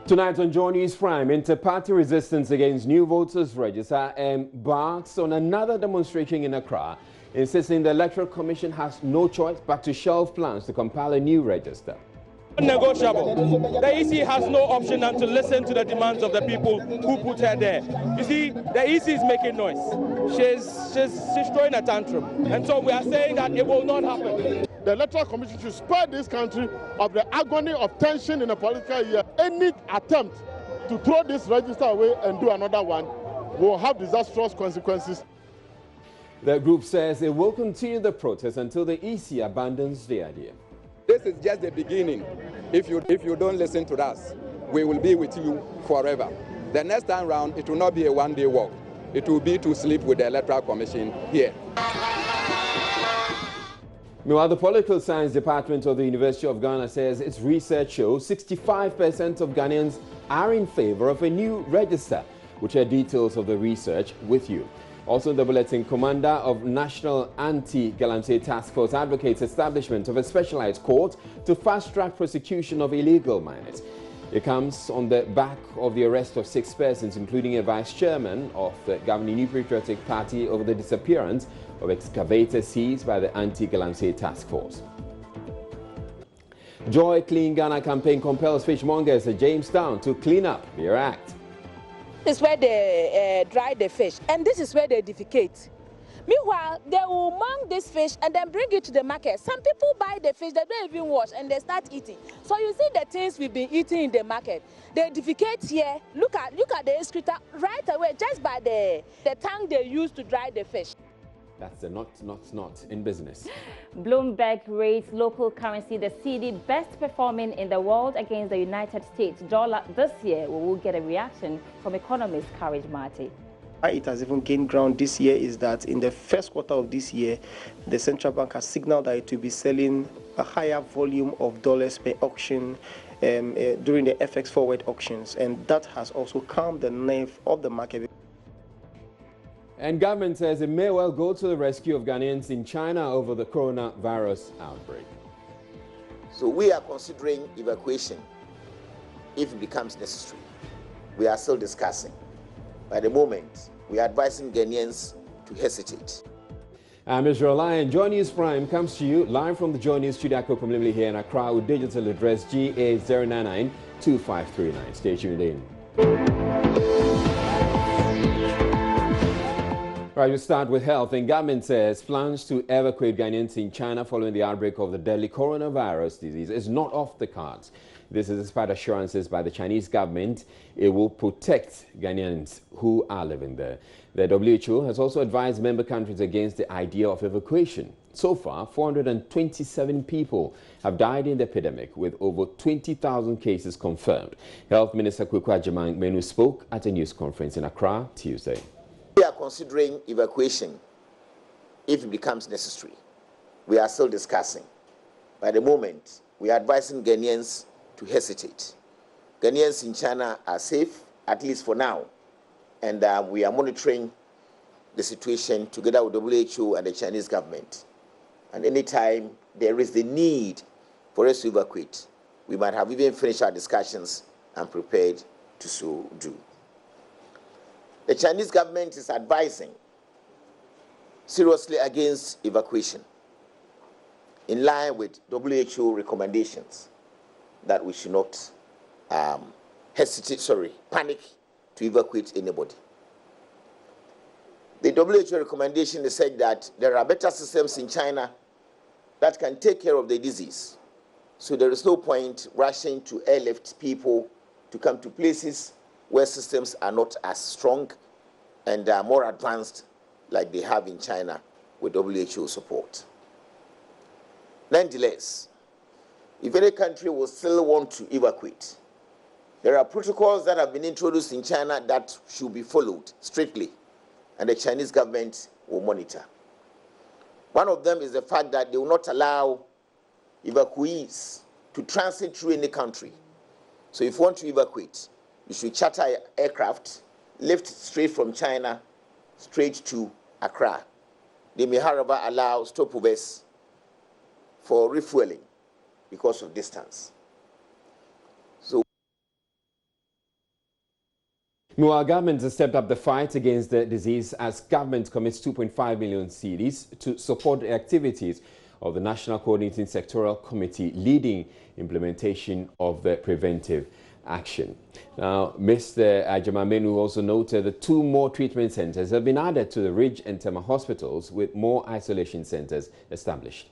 Tonight on Joy News Prime, inter-party resistance against new voters register embarks on another demonstration in Accra, insisting the Electoral Commission has no choice but to shelve plans to compile a new register. Negotiable. The EC has no option than to listen to the demands of the people who put her there. You see, the EC is making noise. She's throwing a tantrum. And so we are saying that it will not happen. The Electoral Commission should spare this country of the agony of tension in a political year. Any attempt to throw this register away and do another one will have disastrous consequences. The group says it will continue the protest until the EC abandons the idea. This is just the beginning. If you don't listen to us, we will be with you forever. The next time round, it will not be a one-day walk. It will be to sleep with the Electoral Commission here. Meanwhile, the Political Science Department of the University of Ghana says its research shows 65% of Ghanaians are in favor of a new register. We'll share details of the research with you. Also in the bulletin, Commander of National Anti-Galamsey Task Force advocates establishment of a specialized court to fast-track prosecution of illegal miners. It comes on the back of the arrest of 6 persons, including a vice chairman of the governing New Patriotic Party, over the disappearance of excavators seized by the Anti-Galamsey Task Force. JoyCleanGhana campaign compels fishmongers at Jamestown to clean up their act. This is where they dry the fish, and this is where they defecate. Meanwhile, they will mount this fish and then bring it to the market. Some people buy the fish, they don't even wash, and they start eating. So you see the things we've been eating in the market. They defecate here. Look at the excreta right away, just by the tank they use to dry the fish. That's the not in business. Bloomberg rates local currency, the CEDI, best performing in the world against the United States dollar this year. We will get a reaction from economist Courage Marty. It has even gained ground this year is that in the first quarter of this year, the central bank has signaled that it will be selling a higher volume of dollars per auction during the FX forward auctions, and that has also calmed the nerve of the market. And government says it may well go to the rescue of Ghanaians in China over the coronavirus outbreak. So we are considering evacuation if it becomes necessary. We are still discussing. By the moment, we are advising Ghanaians to hesitate. I'm Israel Lion. Joy News Prime comes to you live from the Joy News studio here in Accra with digital address GA0992539. Stay tuned in. Right, we start with health. And government says plans to evacuate Ghanaians in China following the outbreak of the deadly coronavirus disease is not off the cards. This is despite assurances by the Chinese government it will protect Ghanaians who are living there. The WHO has also advised member countries against the idea of evacuation. So far, 427 people have died in the epidemic, with over 20,000 cases confirmed. Health Minister Kweku Agyeman spoke at a news conference in Accra Tuesday. We are considering evacuation if it becomes necessary. We are still discussing. By the moment, we are advising Ghanaians to hesitate. Ghanaians in China are safe, at least for now, and we are monitoring the situation together with WHO and the Chinese government. And anytime there is the need for us to evacuate, we might have even finished our discussions and prepared to so do. The Chinese government is advising seriously against evacuation, in line with WHO recommendations that we should not panic to evacuate anybody. The WHO recommendation is said that there are better systems in China that can take care of the disease. So there is no point rushing to airlift people to come to places where systems are not as strong and are more advanced like they have in China with WHO support. Nonetheless, if any country will still want to evacuate, there are protocols that have been introduced in China that should be followed strictly, and the Chinese government will monitor. One of them is the fact that they will not allow evacuees to transit through any country. So if you want to evacuate, you should charter aircraft, lift straight from China, straight to Accra. They may, however, allow stopovers for refueling because of distance. Meanwhile, government has stepped up the fight against the disease as government commits 2.5 million CEDIs to support the activities of the National Coordinating Sectoral Committee leading implementation of the preventive action. Now, Mr. Ajamamenu also noted that 2 more treatment centers have been added to the Ridge and Tema hospitals, with more isolation centers established.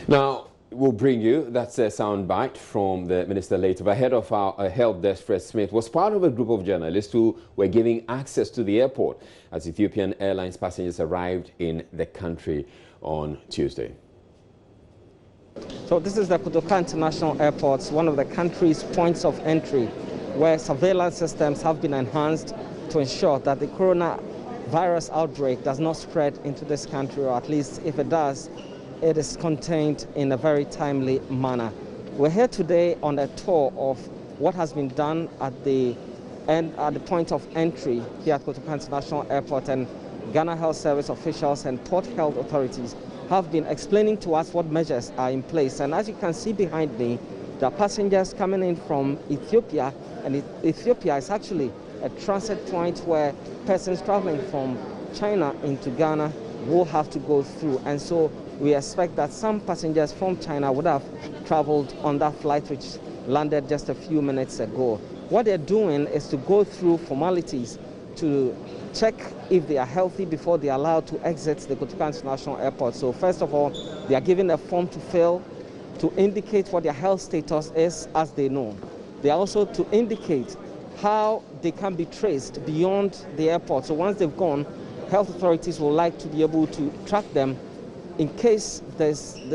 Now, we'll bring you, that's a soundbite from the minister later. But head of our help desk, Fred Smith, was part of a group of journalists who were giving access to the airport as Ethiopian Airlines passengers arrived in the country on Tuesday. So this is the Kotoka International Airport, one of the country's points of entry, where surveillance systems have been enhanced to ensure that the coronavirus outbreak does not spread into this country, or at least if it does, it is contained in a very timely manner. We're here today on a tour of what has been done at the point of entry here at Kotoka International Airport, and Ghana Health Service officials and port health authorities have been explaining to us what measures are in place. And as you can see behind me, there are passengers coming in from Ethiopia, and Ethiopia is actually a transit point where persons traveling from China into Ghana will have to go through. And so we expect that some passengers from China would have traveled on that flight which landed just a few minutes ago. What they're doing is to go through formalities to check if they are healthy before they are allowed to exit the Kotoka International Airport. So first of all, they are given a form to fill to indicate what their health status is as they know. They are also to indicate how they can be traced beyond the airport. So once they've gone, health authorities will like to be able to track them in case they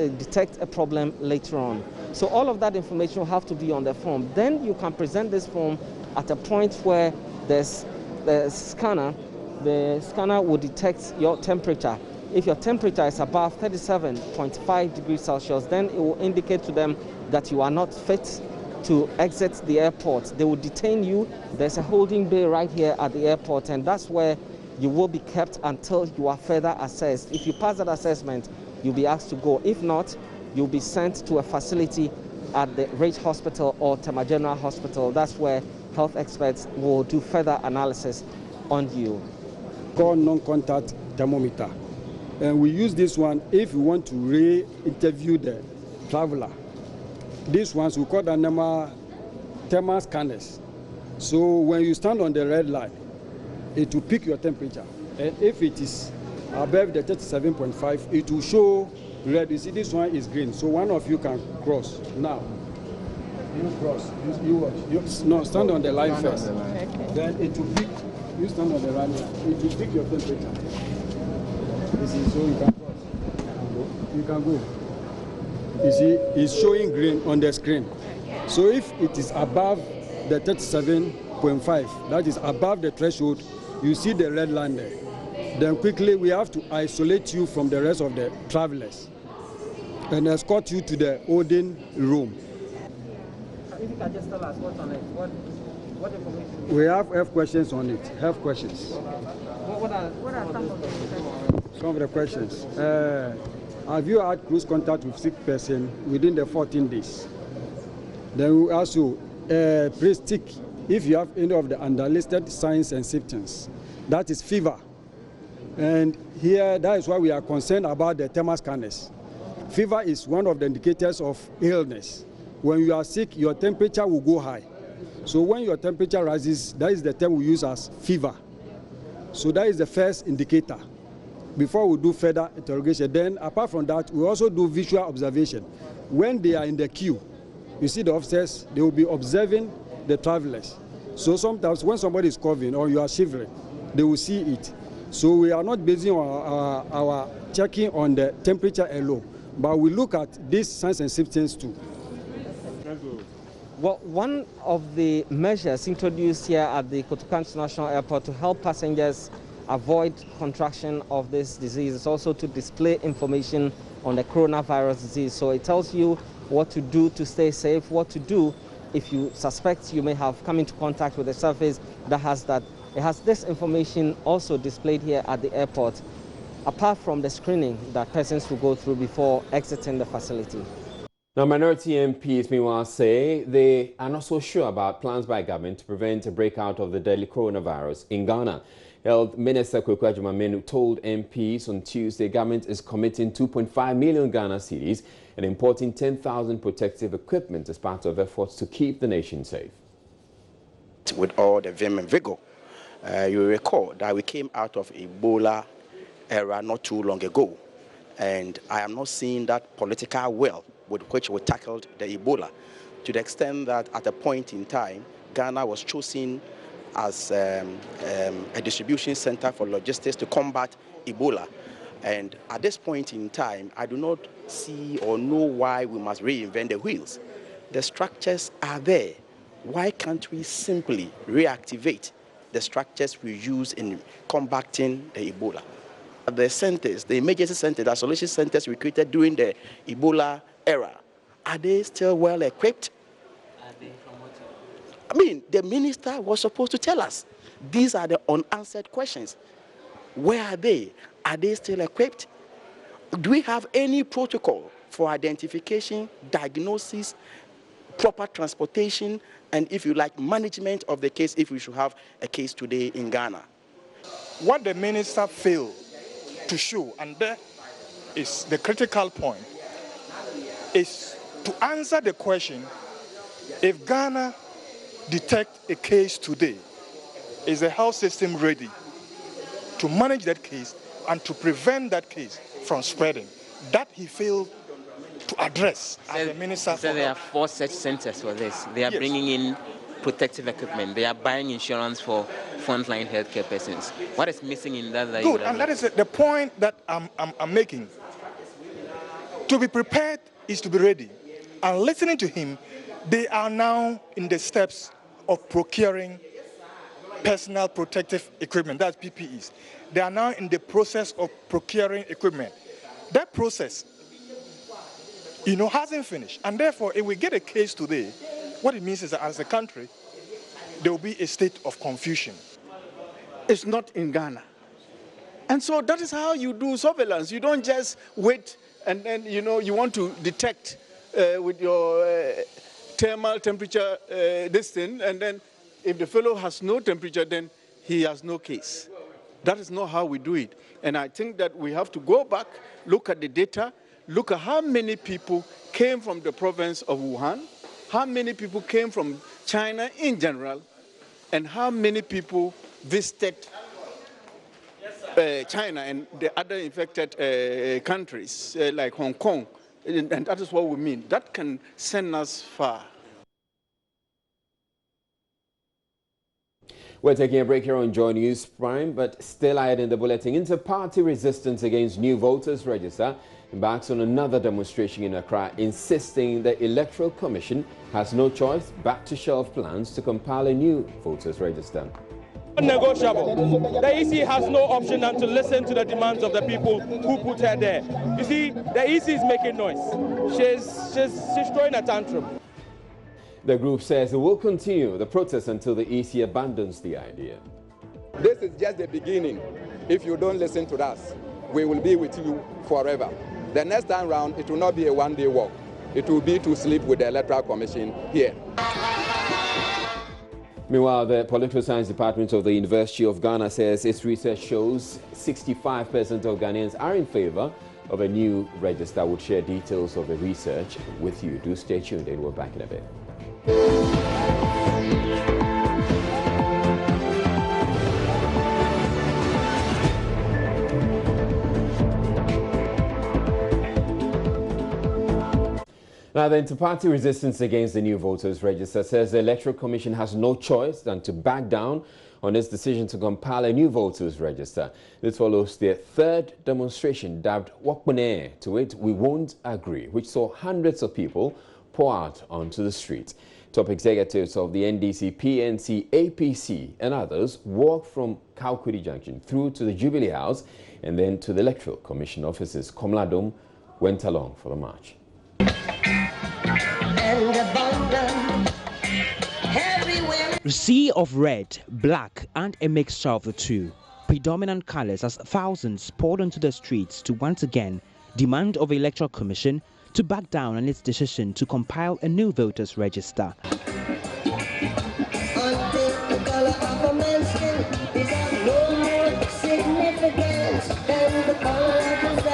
detect a problem later on. So all of that information will have to be on the form. Then you can present this form at a point where there's the scanner. The scanner will detect your temperature. If your temperature is above 37.5 degrees Celsius, then it will indicate to them that you are not fit to exit the airport. They will detain you. There's a holding bay right here at the airport, and that's where you will be kept until you are further assessed. If you pass that assessment, you'll be asked to go. If not, you'll be sent to a facility at the Ridge Hospital or Tema General Hospital. That's where health experts will do further analysis on you. Called non-contact thermometer. And we use this one if we want to re-interview the traveler. These ones, we call the number thermal scanners. So when you stand on the red line, it will pick your temperature. And if it is above the 37.5, it will show red. You see, this one is green. So one of you can cross. Now, you cross. No, stand on the line first. Okay. Then it will pick. You stand on the line. It will pick your temperature. You see, so you can cross. You can go. You see, it's showing green on the screen. So if it is above the 37.5, that is above the threshold, you see the red line there. Then quickly we have to isolate you from the rest of the travelers and escort you to the holding room. If you can just tell us what's on it, what information? We have health questions on it, health questions. What are some of the questions? Some of the questions. Have you had close contact with sick person within the 14 days? Then we also, please tick if you have any of the underlisted signs and symptoms. That is fever. And here, that is why we are concerned about the thermal scanners. Fever is one of the indicators of illness. When you are sick, your temperature will go high. So when your temperature rises, that is the term we use as fever. So that is the first indicator before we do further interrogation. Then apart from that, we also do visual observation. When they are in the queue, you see the officers, they will be observing the travelers. So sometimes when somebody is coughing or you are shivering, they will see it. So we are not basing our checking on the temperature alone, but we look at these signs and symptoms too. Well, one of the measures introduced here at the Kotoka International Airport to help passengers avoid contraction of this disease is also to display information on the coronavirus disease. So it tells you what to do to stay safe, what to do if you suspect you may have come into contact with a surface that has that It has this information also displayed here at the airport, apart from the screening that persons will go through before exiting the facility. Now, minority MPs meanwhile say they are not so sure about plans by government to prevent a breakout of the deadly coronavirus in Ghana. Health Minister Kweku Adjumamenu told MPs on Tuesday government is committing 2.5 million Ghana cedis and importing 10,000 protective equipment as part of efforts to keep the nation safe. With all the vim and vigor, you will recall that we came out of Ebola era not too long ago, and I am not seeing that political will with which we tackled the Ebola, to the extent that at a point in time, Ghana was chosen as a distribution center for logistics to combat Ebola. And at this point in time, I do not see or know why we must reinvent the wheels. The structures are there. Why can't we simply reactivate the structures we use in combating the Ebola? The centers, the emergency centers, the isolation centers we created during the Ebola era, are they still well equipped? I mean, the minister was supposed to tell us. These are the unanswered questions. Where are they? Are they still equipped? Do we have any protocol for identification, diagnosis, proper transportation, and if you like, management of the case if we should have a case today in Ghana? What the minister failed to show, and there is the critical point, is to answer the question, if Ghana detect a case today, is the health system ready to manage that case and to prevent that case from spreading? That he failed to address as the minister. So there are 4 such centers for this. They are bringing in protective equipment. They are buying insurance for frontline healthcare persons. What is missing in that? Good, and that is the point that I'm making. To be prepared is to be ready. And listening to him, they are now in the steps of procuring personal protective equipment, that's PPEs. They are now in the process of procuring equipment. That process, hasn't finished. And therefore, if we get a case today, what it means is that as a country, there will be a state of confusion. It's not in Ghana. And so that is how you do surveillance. You don't just wait and then, you want to detect with your thermal temperature this thing, and then if the fellow has no temperature, then he has no case. That is not how we do it. And I think that we have to go back, look at the data, look at how many people came from the province of Wuhan, how many people came from China in general, and how many people visited China and the other infected countries like Hong Kong. And that is what we mean. That can send us far. We're taking a break here on Joy News Prime, but still ahead in the bulletin. Inter-party resistance against new voters register embarks on another demonstration in Accra, insisting the Electoral Commission has no choice but to shelve plans to compile a new voters register. Unnegotiable. The EC has no option than to listen to the demands of the people who put her there. You see, the EC is making noise. She's throwing a tantrum. The group says it will continue the protest until the EC abandons the idea. This is just the beginning. If you don't listen to us, we will be with you forever. The next time round, it will not be a one-day walk. It will be to sleep with the Electoral Commission here. Meanwhile, the Political Science Department of the University of Ghana says its research shows 65% of Ghanaians are in favor of a new register. We'll share details of the research with you. Do stay tuned and we're back in a bit. Now, the inter-party resistance against the new voters register says the Electoral Commission has no choice than to back down on its decision to compile a new voters register. This follows their third demonstration dubbed Wakbone, to it We Won't Agree, which saw hundreds of people pour out onto the streets. Top executives of the NDC, PNC, APC and others walked from Kaukudi Junction through to the Jubilee House and then to the Electoral Commission offices. Komladom went along for the march. A sea of red, black and a mixture of the two. Predominant colors as thousands poured onto the streets to once again demand of the Electoral Commission to back down on its decision to compile a new voters register.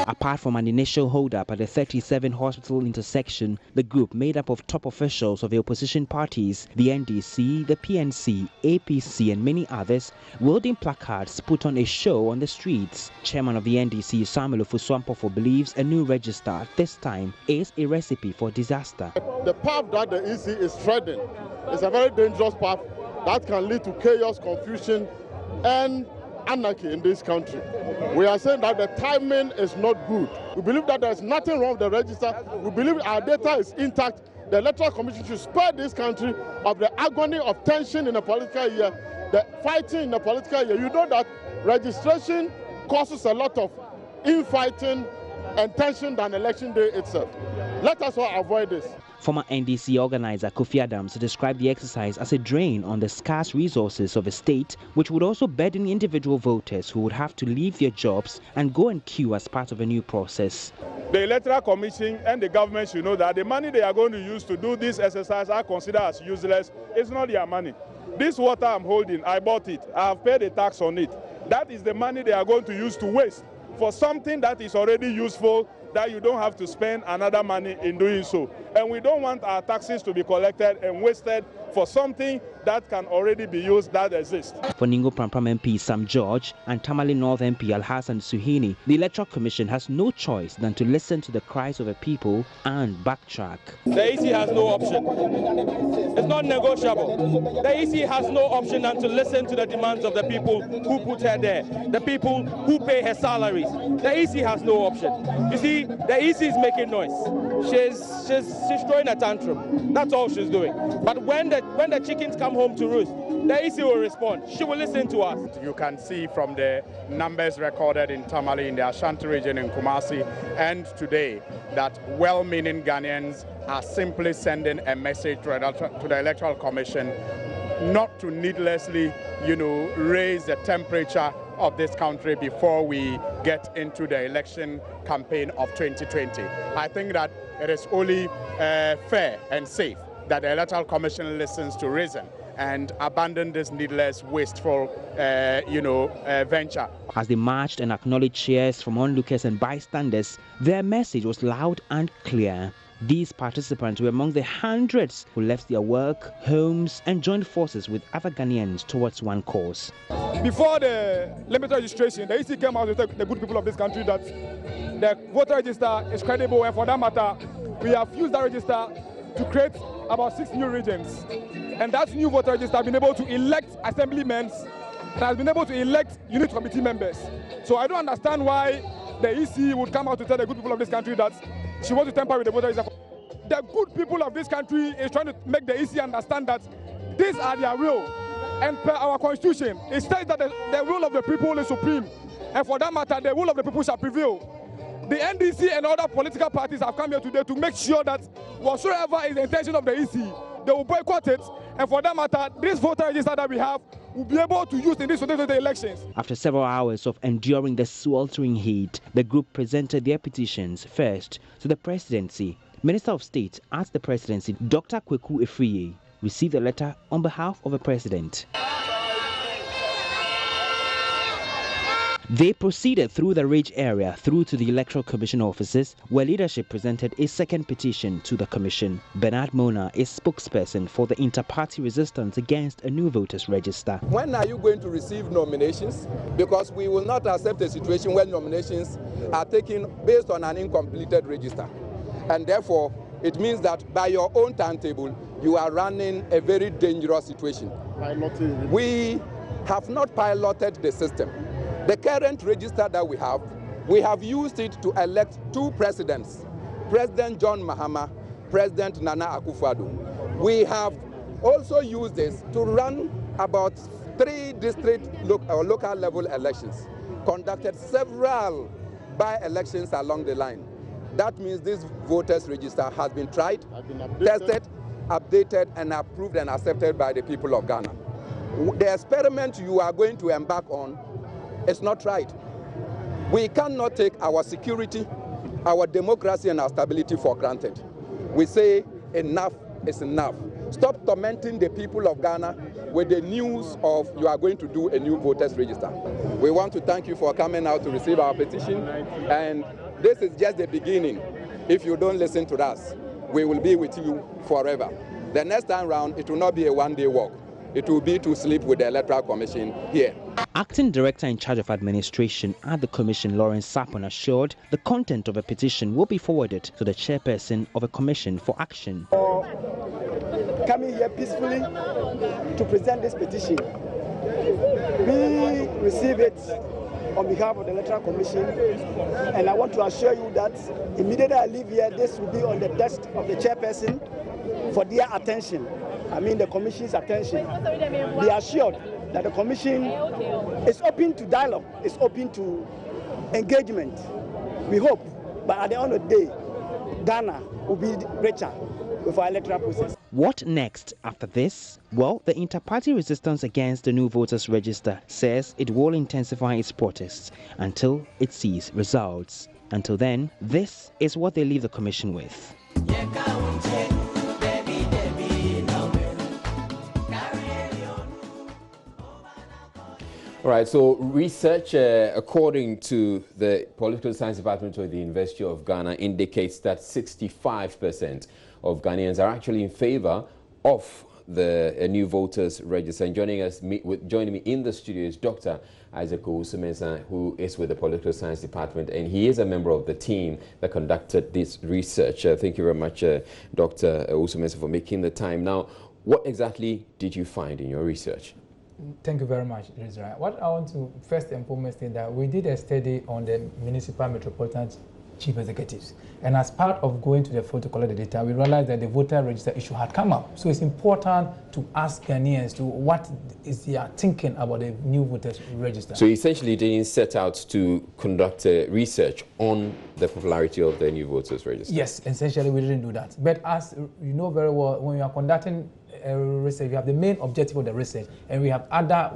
Apart from an initial hold-up at the 37 hospital intersection, the group made up of top officials of the opposition parties, the NDC, the PNC, APC and many others, wielding placards put on a show on the streets. Chairman of the NDC, Samuel Ofuswampofo, believes a new register at this time is a recipe for disaster. The path that the EC is treading is a very dangerous path that can lead to chaos, confusion and anarchy in this country. We are saying that the timing is not good. We believe that there is nothing wrong with the register. We believe our data is intact. The Electoral Commission should spare this country of the agony of tension in the political year, the fighting in the political year. You know that registration causes a lot of infighting and tension than election day itself. Let us all avoid this. Former NDC organizer Kofi Adams described the exercise as a drain on the scarce resources of a state, which would also burden individual voters who would have to leave their jobs and go and queue as part of a new process. The Electoral Commission and the government should know that the money they are going to use to do this exercise are considered as useless. It's not their money. This water I'm holding, I bought it. I have paid a tax on it. That is the money they are going to use to waste for something that is already useful, that you don't have to spend another money in doing so. And we don't want our taxes to be collected and wasted for something that can already be used that exists. For Ningo Prampram MP Sam George and Tamale North MP Alhassan Suhini, the Electoral Commission has no choice than to listen to the cries of the people and backtrack. The EC has no option. It's not negotiable. The EC has no option than to listen to the demands of the people who put her there, the people who pay her salaries. The EC has no option. You see, the EC is making noise. She's throwing a tantrum. That's all she's doing. But when the chickens come home to roost, the EC will respond. She will listen to us. You can see from the numbers recorded in Tamale, in the Ashanti region, in Kumasi, and today, that well-meaning Ghanaians are simply sending a message to the Electoral Commission not to needlessly, raise the temperature of this country before we get into the election campaign of 2020. I think that it is only fair and safe that the Electoral Commission listens to reason and abandon this needless, wasteful, venture. As they marched and acknowledged cheers from onlookers and bystanders, their message was loud and clear. These participants were among the hundreds who left their work, homes, and joined forces with other Ghanaians towards one cause. Before the limited registration, the EC came out to tell the good people of this country that the voter register is credible, and for that matter, we have used that register to create about 6 new regions. And that new voter register has been able to elect assemblymen and has been able to elect unit committee members. So I don't understand why the EC would come out to tell the good people of this country that she wants to tamper with the voter register. The good people of this country is trying to make the EC understand that these are their will. And per our constitution, it states that the will of the people is supreme. And for that matter, the will of the people shall prevail. The NDC and other political parties have come here today to make sure that whatsoever is the intention of the EC, they will boycott it. And for that matter, this voter register that we have will be able to use in these 2020 elections. After several hours of enduring the sweltering heat, the group presented their petitions first to the presidency. Minister of State at the presidency, Dr. Kweku Efriye, received a letter on behalf of the president. They proceeded through the Ridge area through to the Electoral Commission offices, where leadership presented a second petition to the Commission. Bernard Mona is spokesperson for the inter-party resistance against a new voters register. When are you going to receive nominations? Because we will not accept a situation where nominations are taken based on an incompleted register. And therefore, it means that by your own timetable, you are running a very dangerous situation. We have not piloted the system. The current register that we have used it to elect 2 presidents, President John Mahama, President Nana Akufo-Addo. We have also used this to run about 3 district or local level elections, conducted several by-elections along the line. That means this voters register has been tried, tested, updated, and approved and accepted by the people of Ghana. the experiment you are going to embark on is not right. We cannot take our security, our democracy, and our stability for granted. We say enough is enough. Stop tormenting the people of Ghana with the news of you are going to do a new voters register. We want to thank you for coming out to receive our petition, and this is just the beginning. If you don't listen to us, we will be with you forever. The next time round, it will not be a one-day walk. It will be to sleep with the Electoral Commission here. Acting Director in charge of administration at the Commission, Lawrence Sapon, assured the content of a petition will be forwarded to the chairperson of a commission for action. Coming here peacefully to present this petition, we receive it on behalf of the Electoral Commission, and I want to assure you that immediately I leave here, this will be on the desk of the chairperson for their attention. I mean the Commission's attention. Be assured that the Commission is open to dialogue, is open to engagement. We hope, but at the end of the day, Ghana will be richer with our electoral process. What next after this? Well, the inter-party resistance against the new voters register says it will intensify its protests until it sees results. Until then, this is what they leave the Commission with. All right, so research, according to the Political Science Department of the University of Ghana, indicates that 65% of Ghanaians are actually in favor of the new voters register. And joining me in the studio is Dr. Isaac Owusu-Mensah, who is with the Political Science Department, and he is a member of the team that conducted this research. Thank you very much, Dr. Owusu-Mensah, for making the time. Now, what exactly did you find in your research? Thank you very much, Israel. What I want to first and foremost is that we did a study on the municipal metropolitan chief executives. And as part of going to the field to collect the data, we realized that the voter register issue had come up. So it's important to ask Ghanaians to what is their thinking about the new voters register. So essentially, they didn't set out to conduct research on the popularity of the new voters register. Yes, essentially we didn't do that. But as you know very well, when you are conducting research, we have the main objective of the research, and we have other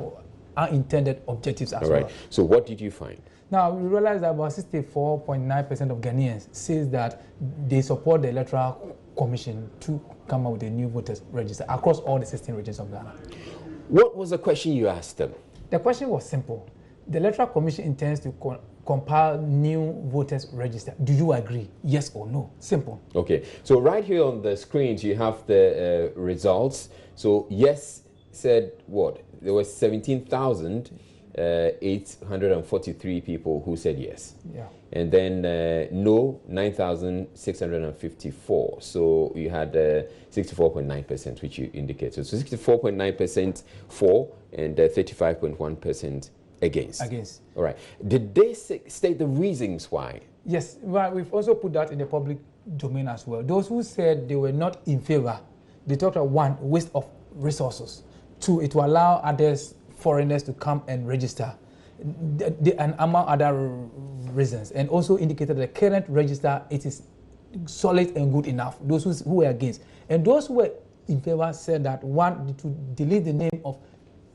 unintended objectives as well. So what did you find? Now, we realize that about 64.9% of Ghanaians says that they support the Electoral Commission to come up with a new voters register across all the 16 regions of Ghana. What was the question you asked them? The question was simple. The Electoral Commission intends to compile new voters register. Do you agree? Yes or no? Simple. Okay. So right here on the screens, you have the results. So yes said what? There was 17,843 people who said yes. Yeah. And then no, 9,654. So you had 64.9%, which you indicated. So 64.9% for and 35.1% against. Against. All right. Did they state the reasons why? Yes, well, we've also put that in the public domain as well. Those who said they were not in favor, they talked about one, waste of resources. Two, it will allow others, foreigners, to come and register, and among other reasons. And also indicated the current register, it is solid and good enough. Those who were against. And those who were in favor said that one, to delete the name of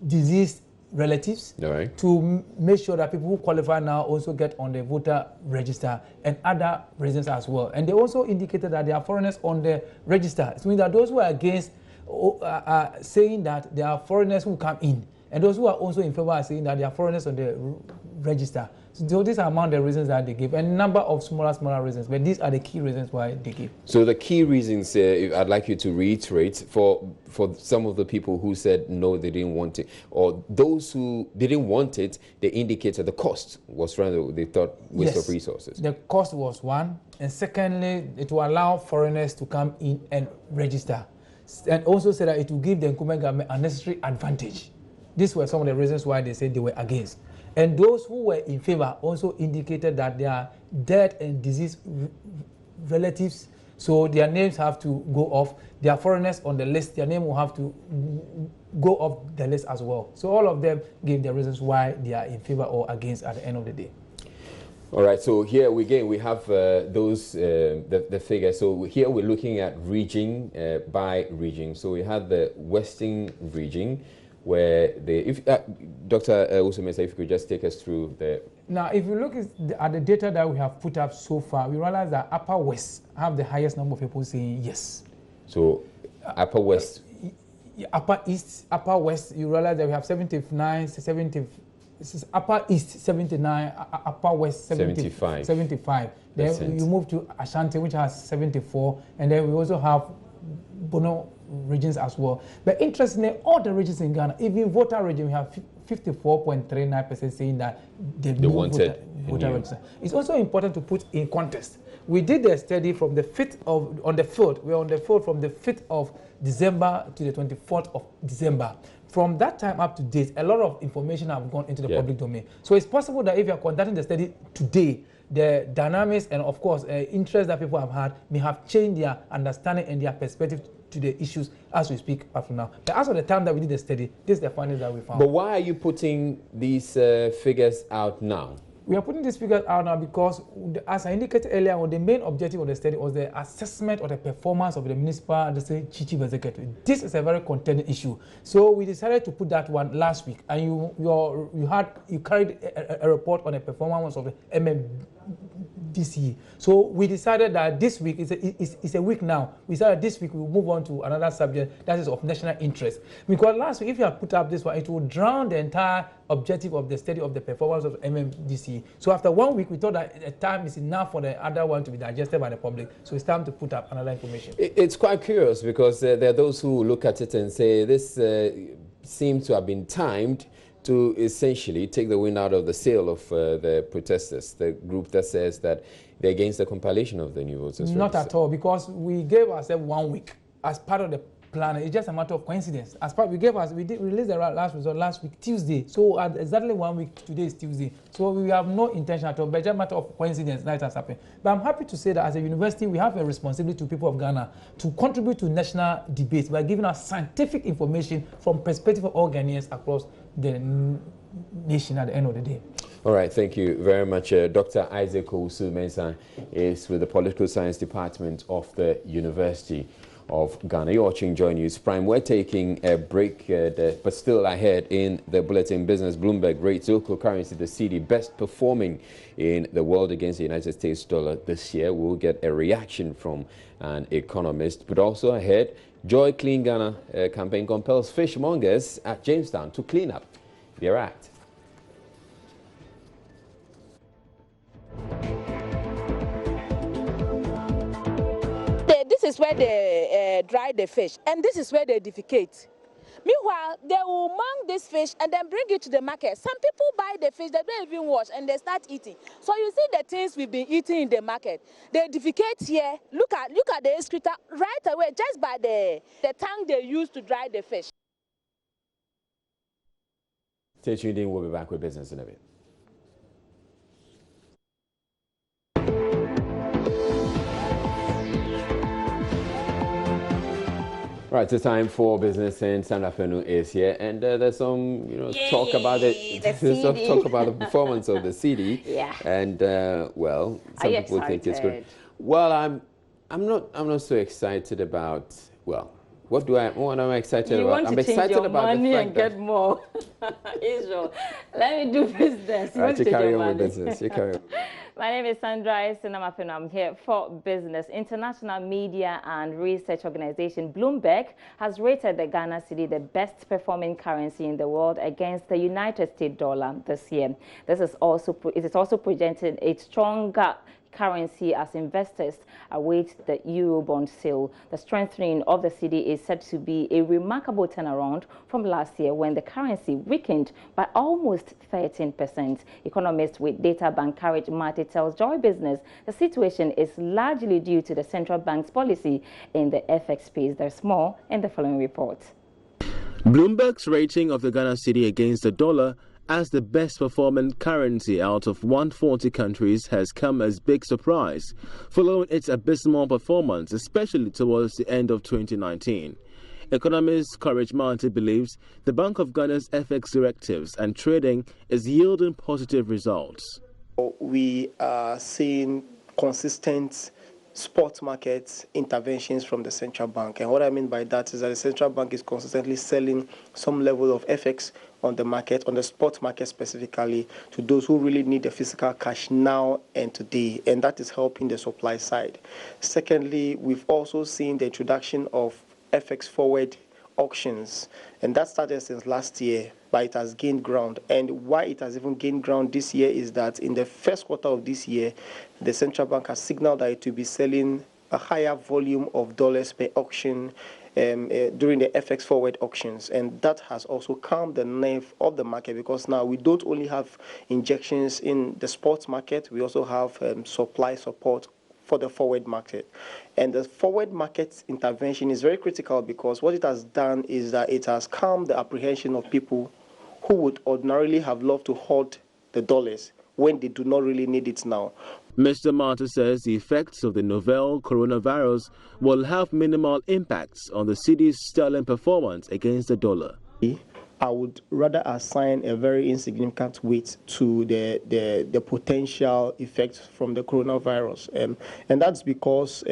deceased relatives, to make sure that people who qualify now also get on the voter register, and other reasons as well. And they also indicated that there are foreigners on the register. It means that those who are against are saying that there are foreigners who come in, and those who are also in favor are saying that there are foreigners on the register. So these are among the reasons that they give, and a number of smaller reasons, but these are the key reasons why they give. So the key reasons, I'd like you to reiterate for some of the people who said no, they didn't want it, or those who didn't want it, they indicated the cost was rather, they thought, waste of resources. The cost was one, and secondly, it will allow foreigners to come in and register, and also said that it will give the incumbent government a necessary advantage. These were some of the reasons why they said they were against. And those who were in favor also indicated that they are dead and deceased relatives, so their names have to go off. There are foreigners on the list, their name will have to go off the list as well. So all of them gave the reasons why they are in favor or against at the end of the day. All right, so here again we have those the figures. So here we're looking at region by region. So we have the Western region where Dr. Usumesa, if you could just take us through the... Now, if you look at the data that we have put up so far, we realize that Upper West have the highest number of people saying yes. So, Upper West... Upper East, Upper West, you realize that we have 79, 70... This is Upper East 79, Upper West 75. Then you move to Ashanti, which has 74, and then we also have Bono regions as well. But interestingly, all the regions in Ghana, even voter region, we have 54.39% saying that they wanted voter register. It's also important to put in context. We did a study from the 5th of, on the field. We're on the field from the 5th of December to the 24th of December. From that time up to date, a lot of information have gone into the public domain. So it's possible that if you are conducting the study today, the dynamics and, of course, interest that people have had may have changed their understanding and their perspective to the issues as we speak up to now. But as of the time that we did the study, this is the findings that we found. But why are you putting these figures out now? We are putting these figures out now because, as I indicated earlier, the main objective of the study was the assessment of the performance of the municipal chief executive. This is a very contending issue. So we decided to put that one last week, and you carried a report on the performance of the MMDC. So we decided that this week is a week now. We decided this week we'll move on to another subject that is of national interest. Because last week, if you had put up this one, it would drown the entire objective of the study of the performance of MMDC. So after 1 week, we thought that the time is enough for the other one to be digested by the public. So it's time to put up another information. It's quite curious because there are those who look at it and say this seems to have been timed to essentially take the wind out of the sail of the protesters, the group that says that they're against the compilation of the new voters. Not at all, because we gave ourselves 1 week as part of the plan. It's just a matter of coincidence. As part we did release the last result last week Tuesday. So at exactly 1 week today is Tuesday. So we have no intention at all, but it's just a matter of coincidence that it has happened. But I'm happy to say that as a university, we have a responsibility to people of Ghana to contribute to national debates by giving us scientific information from perspective of all Ghanaians across the nation at the end of the day. All right, thank you very much. Dr. Isaac Owusu-Mensah is with the Political Science Department of the University of Ghana. You're watching Joy News Prime. We're taking a break, but still ahead in the Bulletin Business. Bloomberg rates local currency, the CEDI, best performing in the world against the United States dollar this year. We'll get a reaction from an economist. But also ahead, JoyCleanGhana campaign compels fishmongers at Jamestown to clean up their act. This is where they dry the fish, and this is where they defecate. Meanwhile, they will mount this fish and then bring it to the market. Some people buy the fish, they don't even wash, and they start eating. So you see the things we've been eating in the market. They defecate here. Look at the excreta right away, just by the tank they use to dry the fish. Stay tuned in. We'll be back with business in a bit. Right, it's time for business, and Sandra Fenu is here, and there's some, talk about it. There's some talk about the performance of the CEDI. Yeah. And well, some people think it's good. Well, I'm not so excited about. Well, what am I excited about? I'm excited about money the fact and get more. Israel, let me do business. Right, you carry on with business. You carry on. My name is Sandra Sinamafino. I'm here for business. International media and research organization Bloomberg has rated the Ghana cedi the best performing currency in the world against the United States dollar this year. It is also presenting a stronger currency as investors await the Eurobond sale. The strengthening of the cedi is said to be a remarkable turnaround from last year when the currency weakened by almost 13%. Economist with data bank Courage Marty tells Joy Business the situation is largely due to the central bank's policy in the FX space. There's more in the following report. Bloomberg's rating of the Ghana cedi against the dollar as the best performing currency out of 140 countries has come as big surprise, following its abysmal performance, especially towards the end of 2019. Economist Courage Marty believes the Bank of Ghana's FX directives and trading is yielding positive results. We are seeing consistent spot market interventions from the central bank. And what I mean by that is that the central bank is consistently selling some level of FX on the market, on the spot market specifically, to those who really need the physical cash now and today, and that is helping the supply side. Secondly, we've also seen the introduction of FX forward auctions, and that started since last year, but it has gained ground. And why it has even gained ground this year is that in the first quarter of this year, the central bank has signaled that it will be selling a higher volume of dollars per auction during the FX forward auctions, and that has also calmed the nerve of the market, because now we don't only have injections in the sports market, we also have supply support for the forward market. And the forward market intervention is very critical, because what it has done is that it has calmed the apprehension of people who would ordinarily have loved to hold the dollars when they do not really need it now. Mr. Marta says the effects of the novel coronavirus will have minimal impacts on the CEDI's sterling performance against the dollar. I would rather assign a very insignificant weight to the potential effects from the coronavirus, and that's because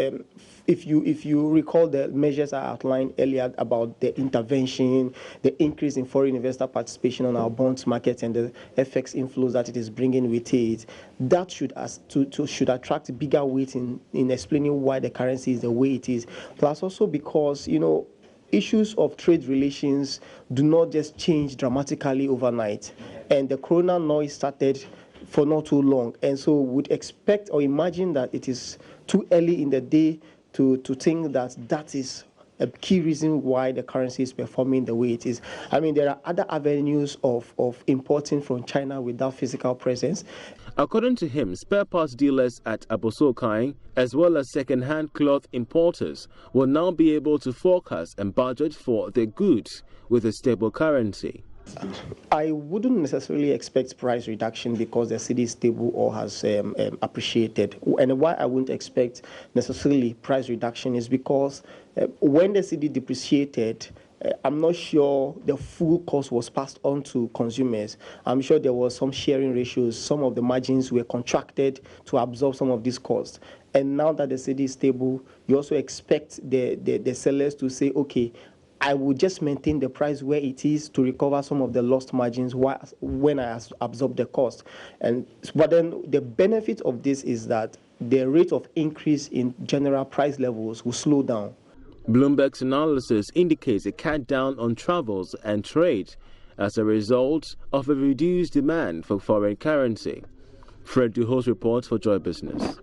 if you recall the measures I outlined earlier about the intervention, the increase in foreign investor participation on our bonds market, and the FX inflows that it is bringing with it, that should attract bigger weight in explaining why the currency is the way it is. Plus also because, you know, issues of trade relations do not just change dramatically overnight, and the corona noise started for not too long, and so would expect or imagine that it is too early in the day to think that that is a key reason why the currency is performing the way it is. I mean, there are other avenues of importing from China without physical presence. According to him, spare parts dealers at Abosokai, as well as second-hand cloth importers, will now be able to forecast and budget for their goods with a stable currency. I wouldn't necessarily expect price reduction because the CEDI is stable or has appreciated. And why I wouldn't expect necessarily price reduction is because when the CEDI depreciated, I'm not sure the full cost was passed on to consumers. I'm sure there was some sharing ratios. Some of the margins were contracted to absorb some of these costs. And now that the CEDI is stable, you also expect the sellers to say, okay, I will just maintain the price where it is to recover some of the lost margins when I absorb the cost. But then the benefit of this is that the rate of increase in general price levels will slow down. Bloomberg's analysis indicates a cut down on travels and trade as a result of a reduced demand for foreign currency. Fred Duhos reports for Joy Business.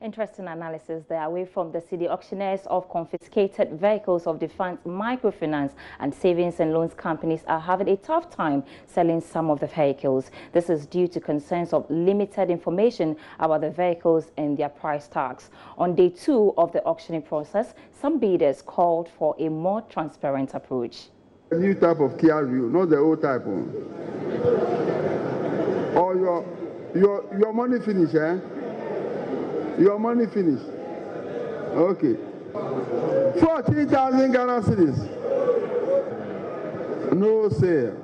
Interesting analysis there. Away from the CEDI, auctioneers of confiscated vehicles of defunct microfinance and savings and loans companies are having a tough time selling some of the vehicles. This is due to concerns of limited information about the vehicles and their price tags. On day 2 of the auctioning process, some bidders called for a more transparent approach. A new type of Kia Rio, not the old type one. Or your money finish, eh? Your money finished. Okay. 14,000 Ghana cedis. No sale.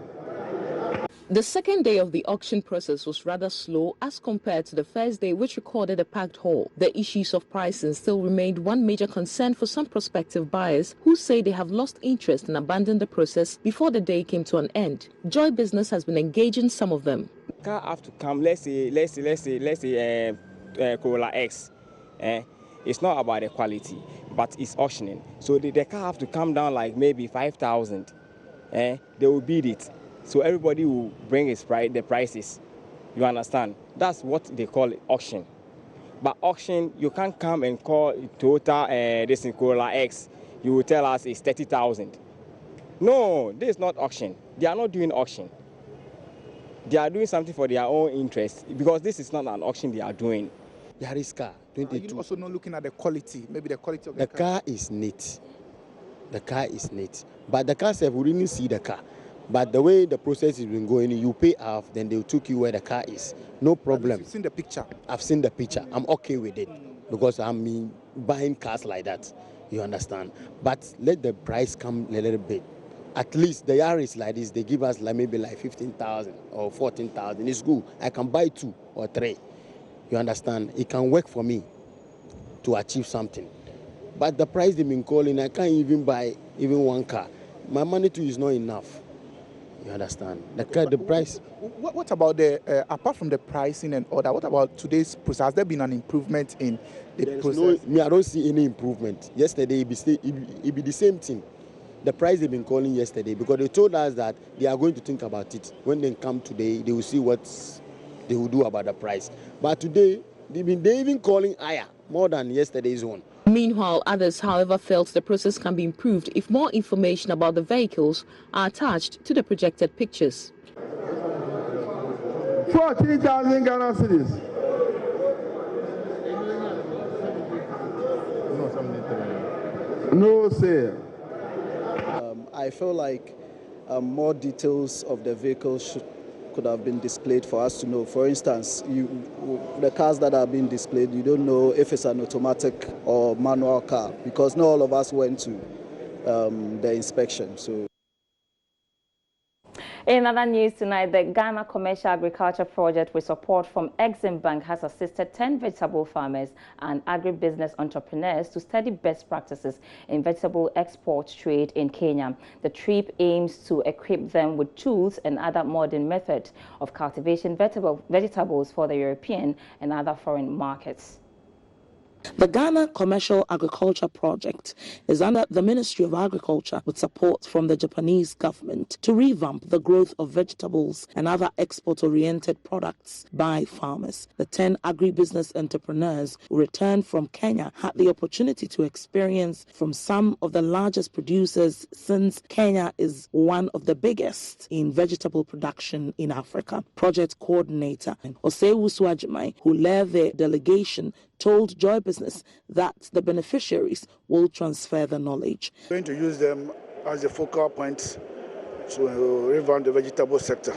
The second day of the auction process was rather slow as compared to the first day, which recorded a packed hall. The issues of pricing still remained one major concern for some prospective buyers who say they have lost interest and abandoned the process before the day came to an end. Joy Business has been engaging some of them. Car have to come, let's say Corolla X. It's not about the quality, but it's auctioning. So the car have to come down like maybe 5,000. They will bid it. So everybody will bring the prices. You understand? That's what they call it, auction. But auction, you can't come and call Toyota this in Corolla X. You will tell us it's 30,000. No, this is not auction. They are not doing auction. They are doing something for their own interest, because this is not an auction they are doing. Yaris car, 22. Are you also not looking at the quality, maybe the quality of the car? Is neat. The car is neat. But the car self, we didn't see the car. But the way the process has been going, you pay half, then they'll take you where the car is. No problem. You've seen the picture? I've seen the picture. I'm okay with it because I'm buying cars like that. You understand? But let the price come a little bit. At least the Yaris like this, they give us like maybe like 15,000 or 14,000. It's good. I can buy 2 or 3. You understand? It can work for me. to achieve something. But the price they've been calling, I can't even buy even one car. My money too is not enough. You understand? The price. What about the, apart from the pricing and order, what about today's process? Has there been an improvement in the process? I don't see any improvement. Yesterday, it be the same thing. The price they've been calling yesterday, because they told us that they are going to think about it. When they come today, they will see what they will do about the price. But today, they even calling higher, more than yesterday's one. Meanwhile, others, however, felt the process can be improved if more information about the vehicles are attached to the projected pictures. 40,000 Ghana cedis. No sale. I feel like more details of the vehicles could have been displayed for us to know. For instance, the cars that are being displayed, you don't know if it's an automatic or manual car, because not all of us went to the inspection. So. In other news tonight, the Ghana Commercial Agriculture Project with support from Exim Bank has assisted 10 vegetable farmers and agribusiness entrepreneurs to study best practices in vegetable export trade in Kenya. The trip aims to equip them with tools and other modern methods of cultivation vegetables for the European and other foreign markets. The Ghana Commercial Agriculture Project is under the Ministry of Agriculture with support from the Japanese government to revamp the growth of vegetables and other export-oriented products by farmers. The 10 agribusiness entrepreneurs who returned from Kenya had the opportunity to experience from some of the largest producers, since Kenya is one of the biggest in vegetable production in Africa. Project coordinator Osewu Swajimai, who led the delegation, told Joy Business that the beneficiaries will transfer the knowledge. We're going to use them as a focal point to revamp the vegetable sector.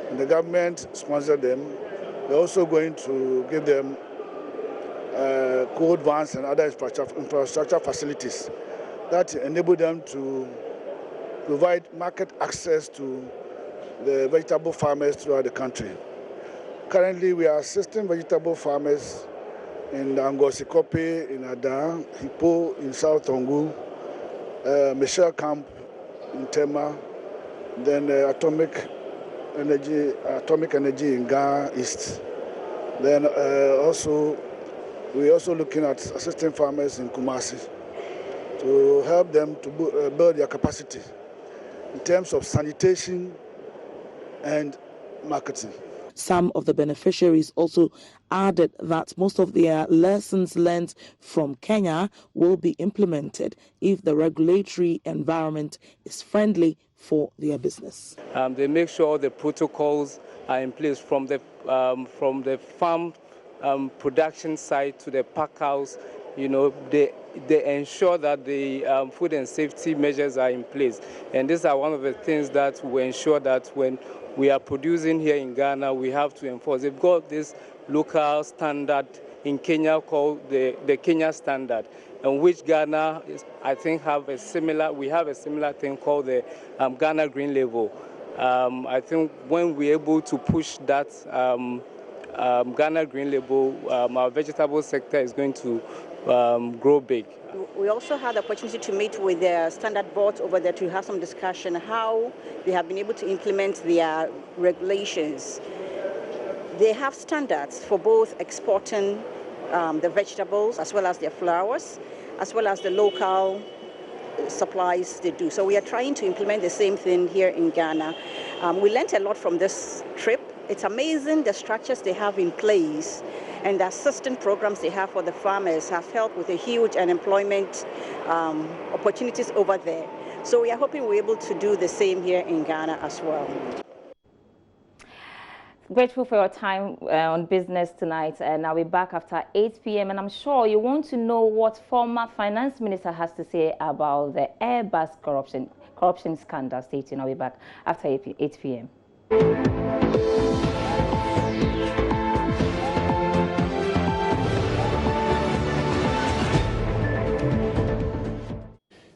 And the government sponsored them. We're also going to give them code vans and other infrastructure facilities that enable them to provide market access to the vegetable farmers throughout the country. Currently, we are assisting vegetable farmers in Angosikope, in Adan, Hippo, in South Tongu, Michelle Camp in Tema, then atomic energy in Ghana East. Then we're also looking at assisting farmers in Kumasi to help them to build their capacity in terms of sanitation and marketing. Some of the beneficiaries also added that most of their lessons learned from Kenya will be implemented if the regulatory environment is friendly for their business. They make sure the protocols are in place from the farm production side to the pack house. You know, they ensure that the food and safety measures are in place. And these are one of the things that we ensure that when we are producing here in Ghana, we have to enforce. They've got this local standard in Kenya called the Kenya standard, in which Ghana I think we have a similar thing called the Ghana Green Label. I think when we're able to push that Ghana Green Label, our vegetable sector is going to grow big. We also had the opportunity to meet with the standard boards over there to have some discussion how they have been able to implement their regulations. They have standards for both exporting the vegetables as well as their flowers, as well as the local supplies they do. So we are trying to implement the same thing here in Ghana. We learned a lot from this trip. It's amazing the structures they have in place, and the assistance programs they have for the farmers have helped with a huge unemployment opportunities over there. So we are hoping we're able to do the same here in Ghana as well. Grateful for your time on business tonight, and I'll be back after 8 p.m. And I'm sure you want to know what former finance minister has to say about the AIRBUS corruption scandal. Stay tuned. I'll be back after 8 p.m.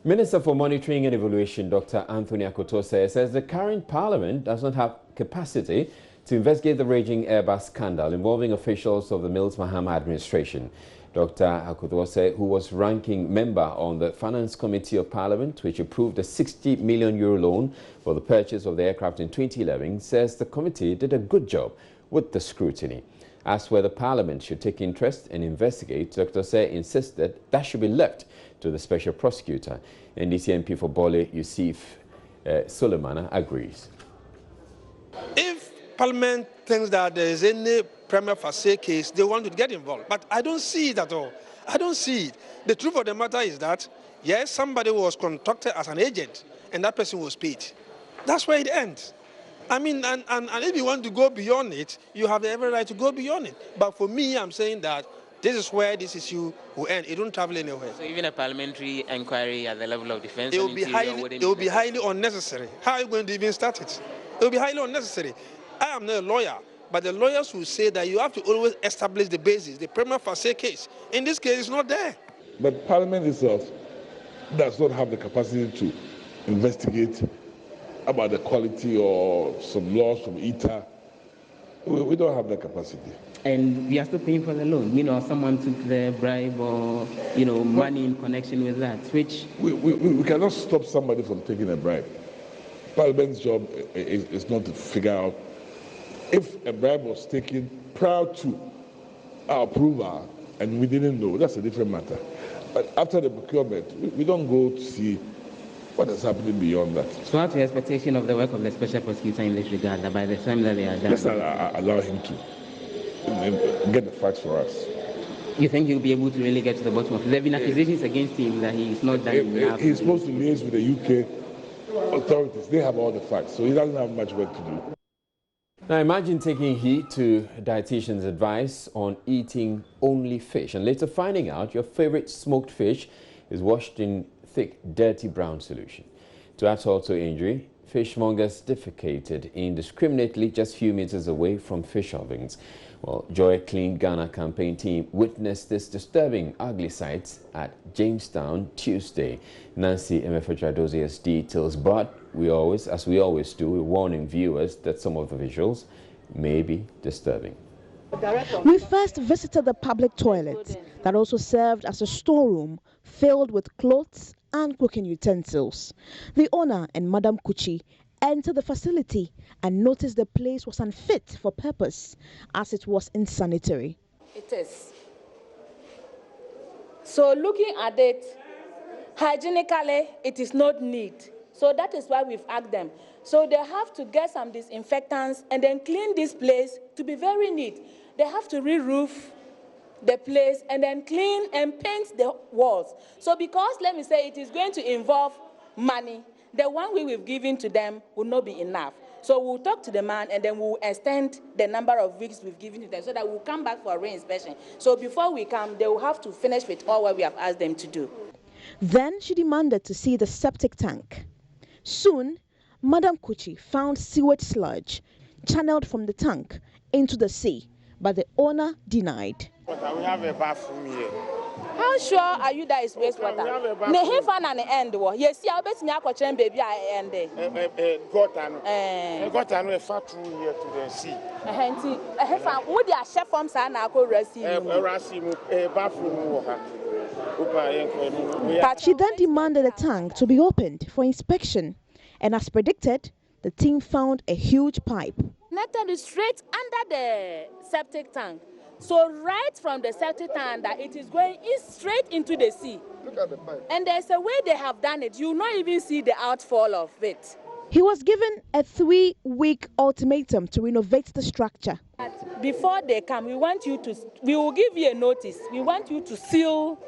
Minister for Monitoring and Evaluation, Dr. Anthony Akotose, says the current parliament does not have capacity to investigate the raging AIRBUS scandal involving officials of the Mills Mahama administration. Dr. Akutwose, who was ranking member on the Finance Committee of Parliament, which approved a €60 million loan for the purchase of the aircraft in 2011, says the committee did a good job with the scrutiny. As whether Parliament should take interest and investigate, Dr. Se insisted that should be left to the Special Prosecutor. NDC MP for Bole, Yusuf Sulemana, agrees. If Parliament thinks that there is any prima facie case, they want to get involved. But I don't see it at all. I don't see it. The truth of the matter is that, yes, somebody was contracted as an agent, and that person was paid. That's where it ends. I mean, and if you want to go beyond it, you have every right to go beyond it. But for me, I'm saying that this is where this issue will end. It don't travel anywhere. So even a parliamentary inquiry at the level of defense, it will be highly unnecessary. How are you going to even start it? It will be highly unnecessary. I am not a lawyer, but the lawyers will say that you have to always establish the basis, the prima facie case. In this case, it's not there. But Parliament itself does not have the capacity to investigate about the quality or some laws from ITA. We don't have that capacity. And we are still paying for the loan. You know, someone took the bribe or, you know, money in connection with that, which... We cannot stop somebody from taking a bribe. Parliament's job is not to figure out if a bribe was taken prior to our approval and we didn't know. That's a different matter. But after the procurement, we don't go to see what is happening beyond that. So what's your expectation of the work of the Special Prosecutor in this regard, that by the time that they are done? Let's allow him to get the facts for us. You think he'll be able to really get to the bottom of it? There have been accusations against him that he's not done enough. He's supposed to liaise with the UK authorities. They have all the facts, so he doesn't have much work to do. Now imagine taking heed to a dietitian's advice on eating only fish and later finding out your favorite smoked fish is washed in thick, dirty brown solution. To add salt to injury, fishmongers defecated indiscriminately just a few meters away from fish ovens. Well, JoyCleanGhana campaign team witnessed this disturbing, ugly sights at Jamestown Tuesday. Nancy Emefotradozie has details, but as we always do, we're warning viewers that some of the visuals may be disturbing. We first visited the public toilet that also served as a storeroom filled with clothes and cooking utensils. The owner and Madam Kuchi entered the facility and noticed the place was unfit for purpose as it was unsanitary. It is. So looking at it, hygienically, it is not neat. So that is why we've asked them. So they have to get some disinfectants and then clean this place to be very neat. They have to re-roof the place and then clean and paint the walls. So because, let me say, it is going to involve money, the one we've given to them will not be enough. So we'll talk to the man and then we'll extend the number of weeks we've given to them so that we'll come back for a re-inspection. So before we come, they will have to finish with all what we have asked them to do. Then she demanded to see the septic tank. Soon, Madam Kuchi found sewage sludge channeled from the tank into the sea, but the owner denied. But we have a bathroom here. How sure are you that it's wastewater? Ne fan and end wo. Yes, you bet me akwa baby I end there. Got no far through here to the sea. Fan wo dia chef from sa na akwa rasi. Bathroom. But she then demanded the tank to be opened for inspection, and as predicted, the team found a huge pipe. Connected straight under the septic tank. So right from the septic tank, that it is going straight into the sea. Look at the pipe. And there's a way they have done it. You will not even see the outfall of it. He was given a 3-week ultimatum to renovate the structure. Before they come, we will give you a notice. We want you to seal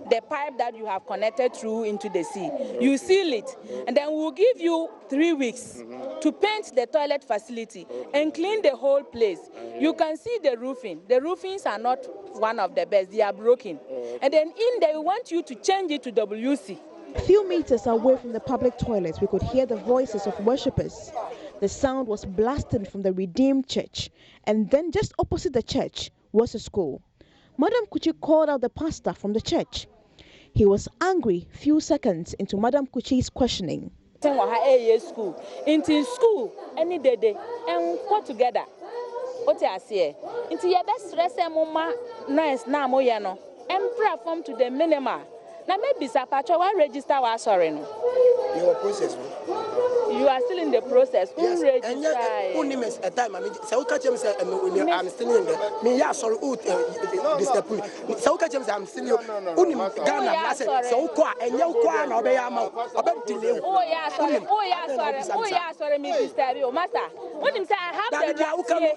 the pipe that you have connected through into the sea. You seal it, and then we'll give you 3 weeks to paint the toilet facility and clean the whole place. You can see the roofing. The roofings are not one of the best. They are broken. And then in there, we want you to change it to WC. A few meters away from the public toilet, we could hear the voices of worshippers. The sound was blasting from the Redeemed Church, and then just opposite the church was a school. Madam Kuchi called out the pastor from the church. He was angry few seconds into Madam Kuchi's questioning. School, into school, any day, and put together. What I say, into your best stress, mama, nice, now, moyano. and form to the minimum. Now maybe Sapacho will register was sorry. Your process. You are still in the process. Yes. And yet, only miss a time. I mean, so catch him say, I'm still in there. Me, yeah, sorry, disturb me. So catch him say, I'm still only Ghana. I said, so qua and you qua no be about delay. Oh yeah, sorry. Oh yeah, sorry. Oh yeah, sorry, me disturb you, master. When him say I have the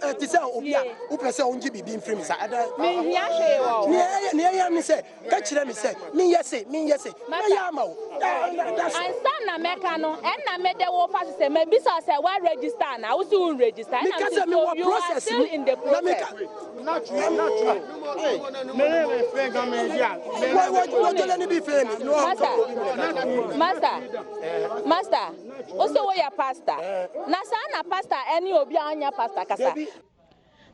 right to say, Obia, who person on GB being free, sir. Me here, near me say, catch them, say, me yes, me yes, Mayamo. And son Americano, and I made the war pass say, maybe so I say, why register now? Who's you register? Because you are still in the process. Not true. Master, also we are pastor. Nasana pastor, any obianya pastor kasa.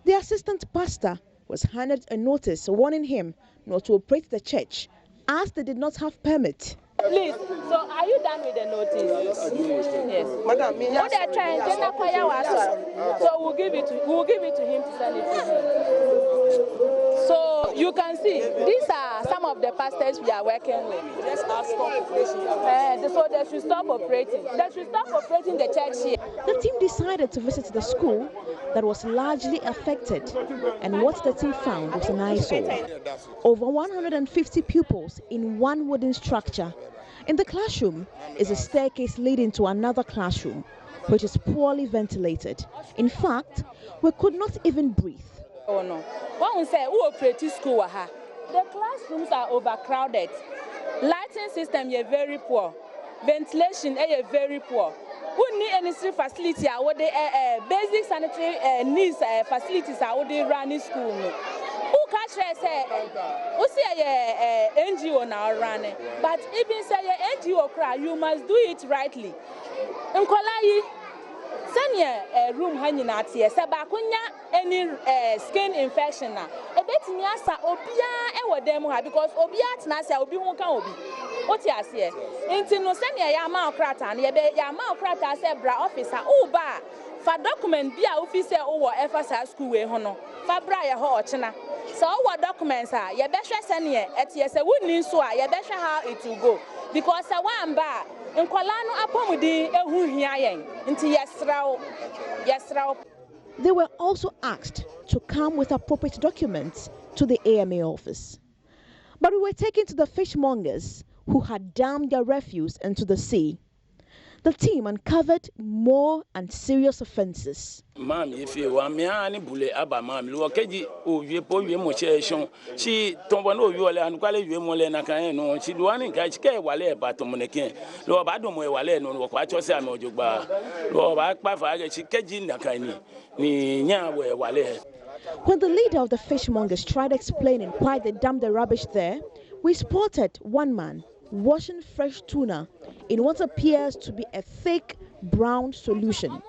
The assistant pastor was handed a notice warning him not to operate the church as they did not have permit. Please, so are you done with the notice? Yes. Madam, what they are trying to so we'll give it to him to send it to him. So you can see these are some of the pastors we are working with. Just ask for operation. So they should stop operating. They should stop operating the church here. The team decided to visit the school that was largely affected, and what the team found was an eyesore. Over 150 pupils in one wooden structure. In the classroom is a staircase leading to another classroom, which is poorly ventilated. In fact, we could not even breathe. Oh no. One will say, who operates school? The classrooms are overcrowded. Lighting system is very poor. Ventilation is very poor. Who need any facility? What the basic sanitary needs facilities are what they run in school. Who catch say? Who say NGO now running? But even say NGO cry, you must do it rightly. Nkolai. Send room hanging out here. Sabakunya any skin infection na. Ebeti ni asa obia ewo dem ha because obia tina say obi won kan obi. What you say? Inti no send ya ma okrata na ya ma okrata say bra officer uba fa document bia officer wo FSA school we ho no. Fa bra ye ho ochina. So what documents are? You better send here. Eti say we need so you better how it will go because one ba nkwala no apomudi ehu hia yen. Nti yesraw. They were also asked to come with appropriate documents to the AMA office. But we were taken to the fishmongers who had dumped their refuse into the sea. The team uncovered more and serious offences. Ma'am, if you want me, I need aba ma'am. Luokeji owie po wie mo cheshon. She tombo no owie and kwale wie mo le na kan no. She do ani ka chike wale ba to mo neken. Lo ba do mo wale no wo kwa cho se am ojugba. Lo ba pa fa ga chikeji na kan ni nya we wale. When the leader of the fishmongers tried explaining why they dumped the rubbish there, we spotted one man washing fresh tuna in what appears to be a thick brown solution.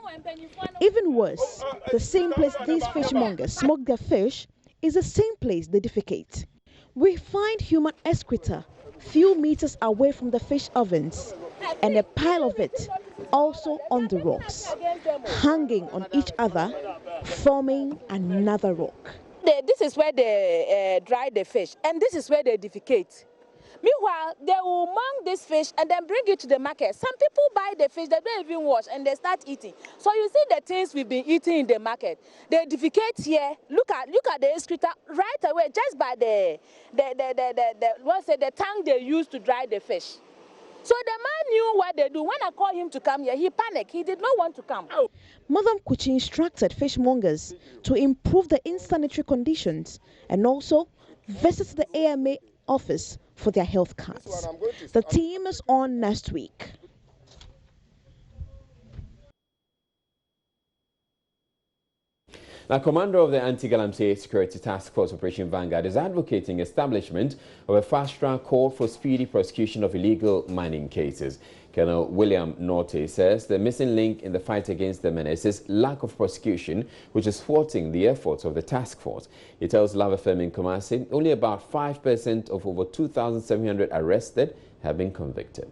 Even worse, the same place these fishmongers smoke their fish is the same place they defecate. We find human excreta few meters away from the fish ovens and a pile of it also on the rocks, hanging on each other, forming another rock. This is where they dry the fish, and this is where they defecate. Meanwhile, they will mount this fish and then bring it to the market. Some people buy the fish, they don't even wash, and they start eating. So you see the things we've been eating in the market. They defecate here. Look at the excreta right away, just by the tank they use to dry the fish. So the man knew what they do. When I called him to come here, he panicked. He did not want to come. Madam Kuchi instructed fishmongers to improve the insanitary conditions and also visit the AMA office for their health cards. The team is on next week. Now, Commander of the Anti-Galamsey Security Task Force Operation Vanguard is advocating establishment of a fast-track court for speedy prosecution of illegal mining cases. Colonel William Norte says the missing link in the fight against the menace is lack of prosecution, which is thwarting the efforts of the task force. He tells Love FM in Kumasi only about 5% of over 2,700 arrested have been convicted.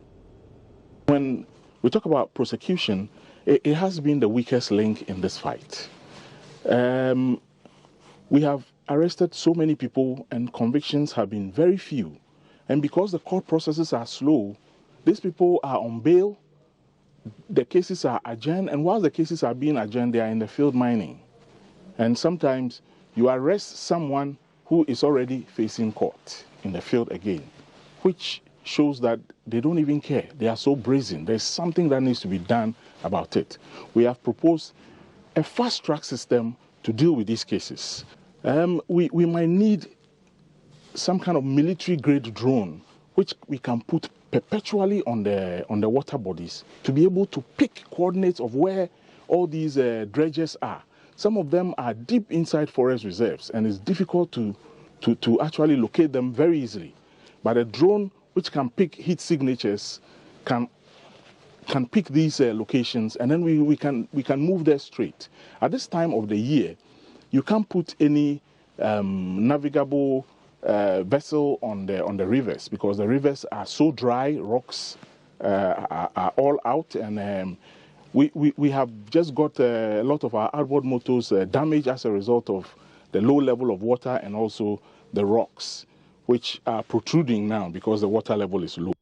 When we talk about prosecution, it has been the weakest link in this fight. We have arrested so many people and convictions have been very few. And because the court processes are slow, these people are on bail, the cases are adjourned, and while the cases are being adjourned, they are in the field mining. And sometimes you arrest someone who is already facing court in the field again, which shows that they don't even care. They are so brazen. There's something that needs to be done about it. We have proposed a fast-track system to deal with these cases. We might need some kind of military-grade drone, which we can put perpetually on the water bodies to be able to pick coordinates of where all these dredges are. Some of them are deep inside forest reserves, and it's difficult to actually locate them very easily. But a drone which can pick heat signatures can pick these locations, and then we can move there straight. At this time of the year, you can't put any navigable vessel on the rivers because the rivers are so dry, rocks are all out, and we have just got a lot of our outboard motors damaged as a result of the low level of water and also the rocks, which are protruding now because the water level is low.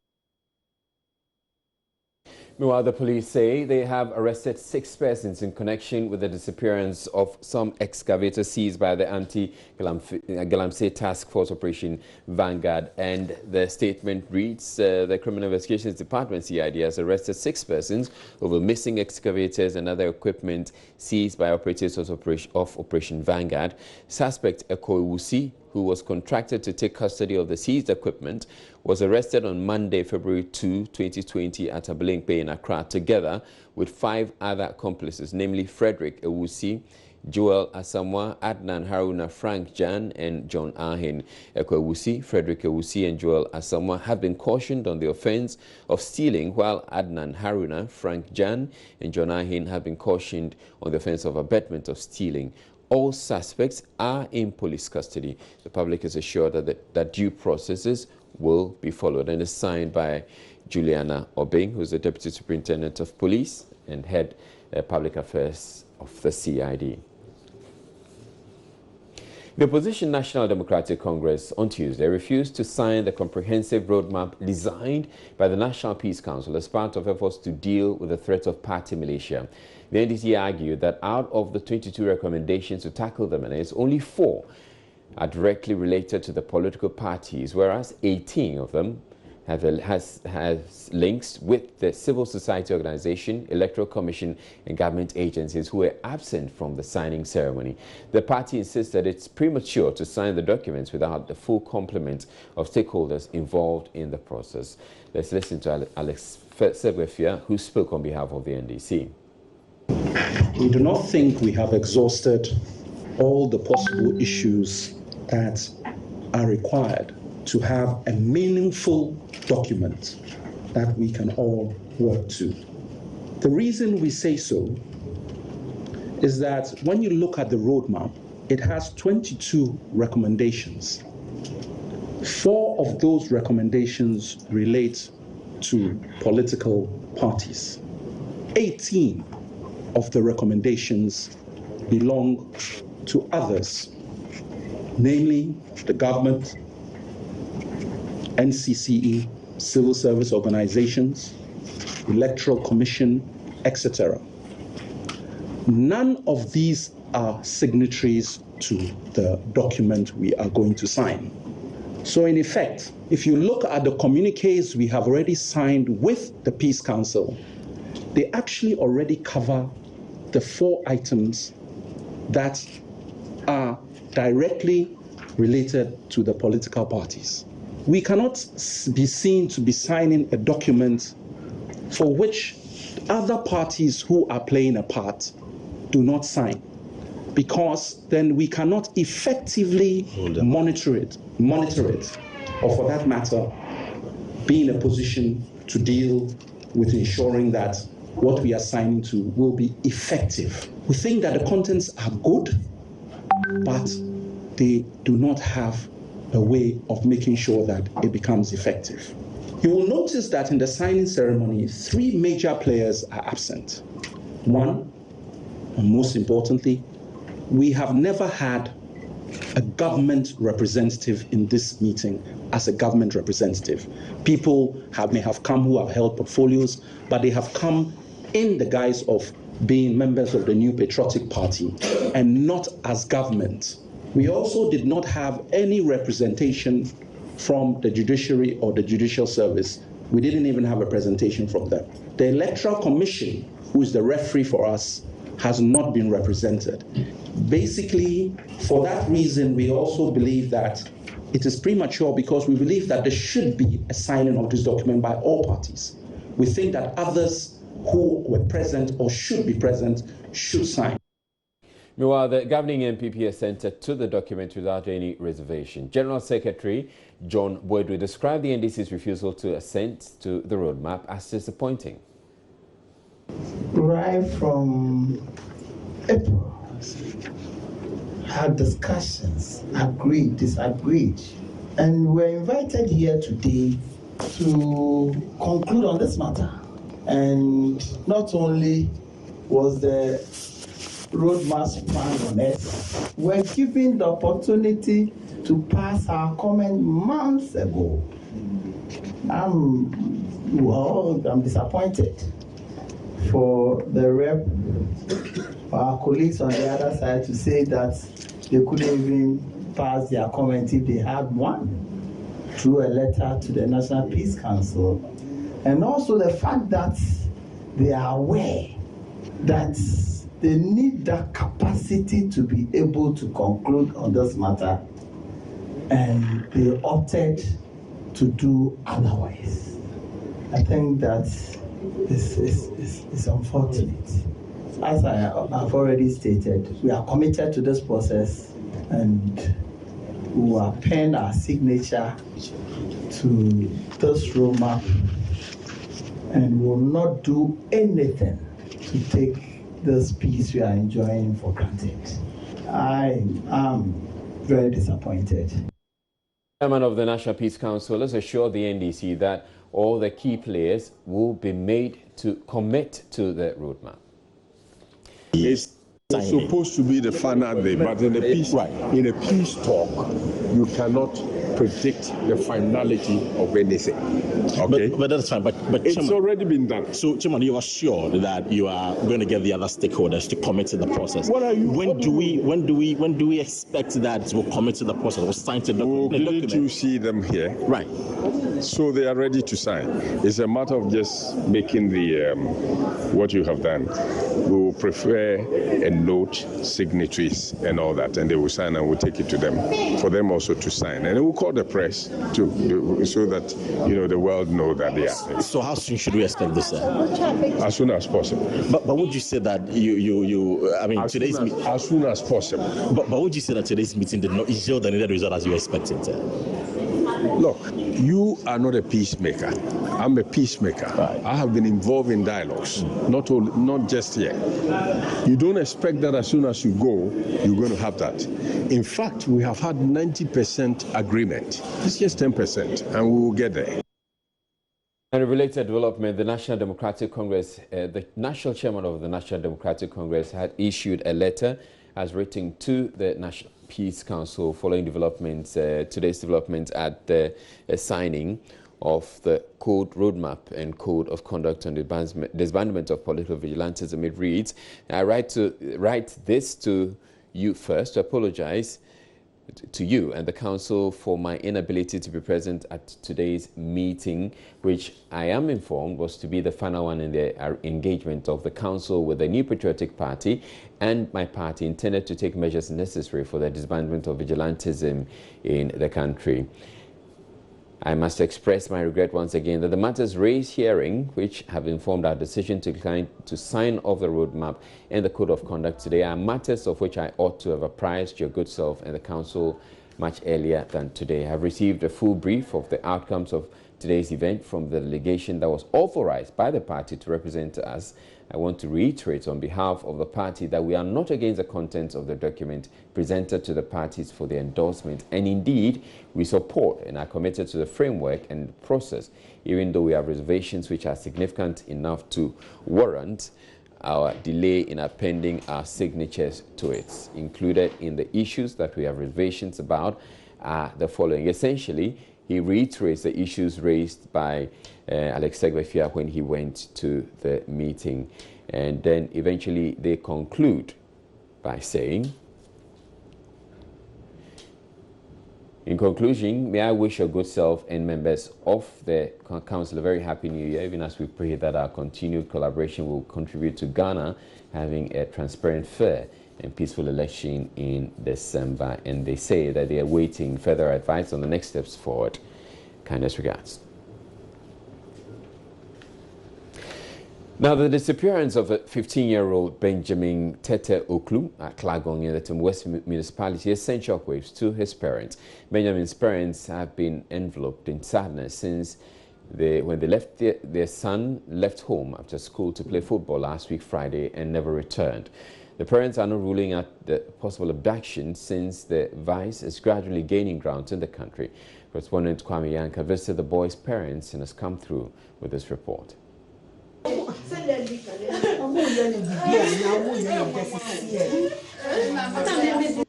Meanwhile, the police say they have arrested 6 persons in connection with the disappearance of some excavators seized by the Anti-Galamsey Task Force Operation Vanguard. And the statement reads, the Criminal Investigations Department, CEDI, has arrested 6 persons over missing excavators and other equipment seized by operators of Operation Vanguard. Suspect Eko Ewusi, who was contracted to take custody of the seized equipment, was arrested on Monday, February 2, 2020 at Abelinkpe in Accra, together with 5 other accomplices, namely Frederick Ewusi, Joel Asamoah, Adnan Haruna, Frank Jan, and John Ahin. Eko Ewusi, Frederick Ewusi, and Joel Asamoah have been cautioned on the offense of stealing, while Adnan Haruna, Frank Jan, and John Ahin have been cautioned on the offense of abetment of stealing. All suspects are in police custody. The public is assured that due processes will be followed, and is signed by Juliana Obeng, who is the Deputy Superintendent of Police and Head Public Affairs of the CEDI. The opposition National Democratic Congress on Tuesday refused to sign the comprehensive roadmap designed by the National Peace Council as part of efforts to deal with the threat of party militia. The NDC argued that out of the 22 recommendations to tackle the menace, only 4 are directly related to the political parties, whereas 18 of them has links with the civil society organization, electoral commission, and government agencies who were absent from the signing ceremony. The party insists that it's premature to sign the documents without the full complement of stakeholders involved in the process. Let's listen to Alex Segwefia, who spoke on behalf of the NDC. We do not think we have exhausted all the possible issues that are required to have a meaningful document that we can all work to. The reason we say so is that when you look at the roadmap, it has 22 recommendations. 4 of those recommendations relate to political parties. 18 of the recommendations belong to others, namely the government, NCCE, civil service organizations, electoral commission, etc. None of these are signatories to the document we are going to sign. So in effect, if you look at the communiques we have already signed with the Peace Council, they actually already cover the 4 items that are directly related to the political parties. We cannot be seen to be signing a document for which other parties who are playing a part do not sign, because then we cannot effectively monitor it, or for that matter, be in a position to deal with ensuring that what we are signing to will be effective. We think that the contents are good, but they do not have a way of making sure that it becomes effective. You will notice that in the signing ceremony, 3 major players are absent. 1, and most importantly, we have never had a government representative in this meeting as a government representative. People may have come who have held portfolios, but they have come in the guise of being members of the New Patriotic Party and not as government. We also did not have any representation from the judiciary or the judicial service. We didn't even have a presentation from them. The Electoral Commission, who is the referee for us, has not been represented. Basically, for that reason, we also believe that it is premature because we believe that there should be a signing of this document by all parties. We think that others who were present or should be present should sign. Meanwhile, the governing NPP assented to the document without any reservation. General Secretary John Boydwe described the NDC's refusal to assent to the roadmap as disappointing. Right from April, had discussions, agreed, disagreed, and we're invited here today to conclude on this matter. And not only was the roadmap sprung on us, we're given the opportunity to pass our comment months ago. I'm disappointed for the rep, our colleagues on the other side, to say that they couldn't even pass their comment if they had one through a letter to the National Peace Council. And also the fact that they are aware that they need that capacity to be able to conclude on this matter, and they opted to do otherwise. I think that is unfortunate. As I have already stated, we are committed to this process and we will pen our signature to this roadmap and will not do anything to take this peace we are enjoying for granted. I am very disappointed. Chairman of the National Peace Council has assured the NDC that all the key players will be made to commit to the roadmap. It's supposed to be the final day, but in a peace talk, you cannot predict the finality of anything. Okay, but that's fine. But it's Chairman, already been done. So, Chairman, you are sure that you are going to get the other stakeholders to commit to the process? What are you? When do we expect that we'll commit to the process? We'll sign to the document. Didn't you see them here? Right. So they are ready to sign. It's a matter of just making the what you have done. We will prefer a note, signatories, and all that, and they will sign, and we'll take it to them for them also to sign, and we'll call the press to so that the world know that they are. So how soon should we expect this? As soon as possible. But would you say that today's meeting as soon as possible? But would you say that today's meeting did not yield the needed result as you expected? Look, you are not a peacemaker. I'm a peacemaker. Right. I have been involved in dialogues, not just here. You don't expect that as soon as you go, you're going to have that. In fact, we have had 90% agreement. It's just 10%, and we will get there. And a related development, the National Democratic Congress, the national chairman of the National Democratic Congress had issued a letter as written to the National Peace Council following developments, today's developments at the signing of the Code Roadmap and Code of Conduct on the disbandment of political vigilantism. It reads, I write this to you first to apologize to you and the Council for my inability to be present at today's meeting, which I am informed was to be the final one in the engagement of the Council with the New Patriotic Party and my party intended to take measures necessary for the disbandment of vigilantism in the country. I must express my regret once again that the matters raised hearing, which have informed our decision to decline to sign off the roadmap and the Code of Conduct today, are matters of which I ought to have apprised your good self and the Council much earlier than today. I have received a full brief of the outcomes of today's event from the delegation that was authorized by the party to represent us. I want to reiterate on behalf of the party that we are not against the contents of the document presented to the parties for their endorsement, and indeed we support and are committed to the framework and process, even though we have reservations which are significant enough to warrant our delay in appending our signatures to it. Included in the issues that we have reservations about are the following. Essentially, he reiterates the issues raised by Alex Segbefia when he went to the meeting. And then eventually they conclude by saying, in conclusion, may I wish your good self and members of the Council a very happy new year, even as we pray that our continued collaboration will contribute to Ghana having a transparent, fair and peaceful election in December. And they say that they are waiting further advice on the next steps forward. Kindest regards. Now, the disappearance of a 15-year-old Benjamin Tete Oklu at Klagong in the Tim West municipality has sent shockwaves to his parents. Benjamin's parents have been enveloped in sadness since when they left their son left home after school to play football last week Friday and never returned. The parents are not ruling out the possible abduction since the vice is gradually gaining ground in the country. Correspondent Kwame Yanka visited the boy's parents and has come through with this report.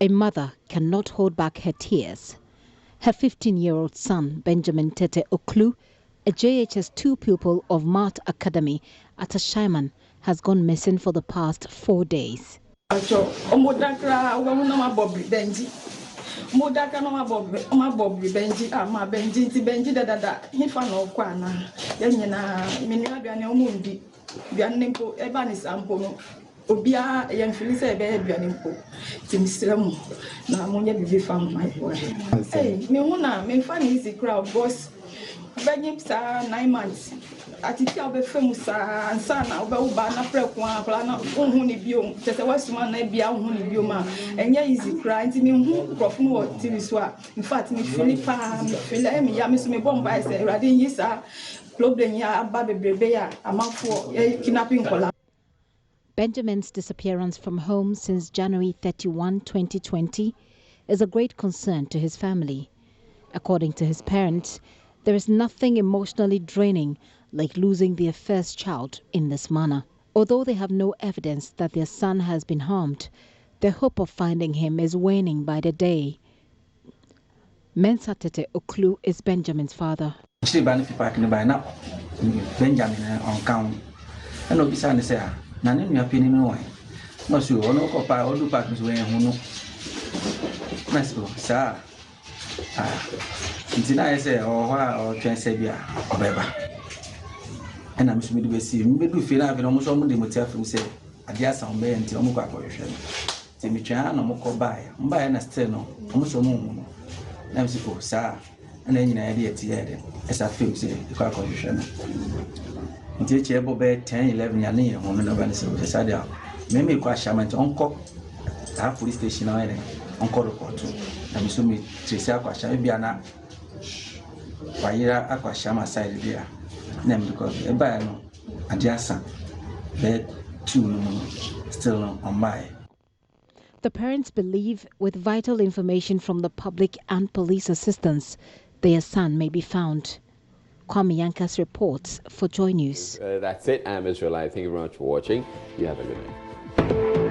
A mother cannot hold back her tears. Her 15-year-old son, Benjamin Tete Oklu, a JHS2 pupil of Mart Academy at Ashaiman, has gone missing for the past 4 days. Benjamin's disappearance from home since January 31, 2020 is a great concern to his family. According to his parents, there is nothing emotionally draining like losing their first child in this manner. Although they have no evidence that their son has been harmed, their hope of finding him is waning by the day. Mensa Tete Oklu is Benjamin's father. And I'm sure we see me do feel I've almost all the motel from say, I guess I'm being to Omuka correction. Timichan, Omoko by and a steno, almost a moon. I'm supposed, sir, and then an idea to add as I feel say, the car correction. Until Chebo bed 10, 11 years, woman of Venice with the Sadia. Maybe quite shaman to Uncle, our police station island, Uncle Report. I'm assuming Tracy Aquasha, Wayra Aquashama side there. Because a bio adjacent bed two still on by. The parents believe with vital information from the public and police assistance, their son may be found. Kwame Yankas reports for Joy News. That's it. I'm Israel. Thank you very much for watching. You have a good night.